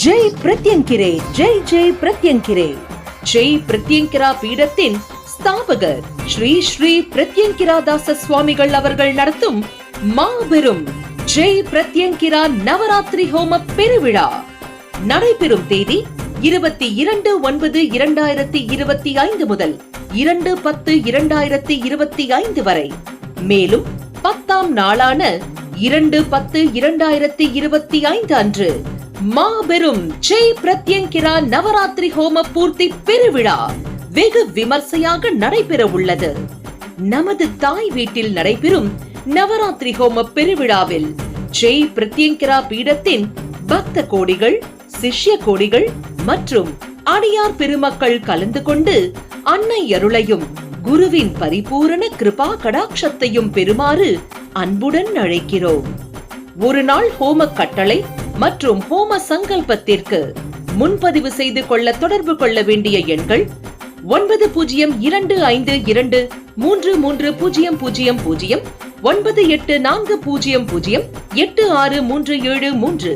ஜெய் பிரத்யங்கிரே, ஜெய் ஜெய் பிரத்யங்கிரே. ஜெய் பிரத்யங்கிரா பீடத்தின் ஸ்தாபகர் ஸ்ரீ ஸ்ரீ பிரத்யங்கிராதாச சுவாமிகள் அவர்கள் நடத்தும் மாபெரும் ஜெய் பிரத்யங்கிரா நவராத்திரி ஹோம பெருவிழா நடைபெறும் தேதி 22/9/2025 முதல் 2/10/2025 வரை. மேலும் 10ஆம் நாளான 2/10/2025 அன்று மாபெரும் ஜெய் பிரத்யங்கிரா நவராத்திரி ஹோம பூர்த்தி பெருவிழா வெகு விமர்சையாக நடைபெற உள்ளது. நமது தாய் வீட்டில் நடைபெறும் நவராத்திரி ஹோம பெருவிழாவில் ஜெய் பிரத்யங்கிரா பீடத்தின் பக்த கோடிகள், சிஷ்ய கோடிகள் மற்றும் அடியார் பெருமக்கள் கலந்து கொண்டு அன்னை அருளையும் குருவின் பரிபூரண கிருபா கடாட்சத்தையும் பெறுமாறு அன்புடன் அழைக்கிறோம். ஒரு நாள் ஹோம கட்டளை மற்றும் ஹோம சங்கல்பத்திற்கு முன்பதிவு செய்து கொள்ள தொடர்பு கொள்ள வேண்டிய எண்கள் 9025233000, 9840086373.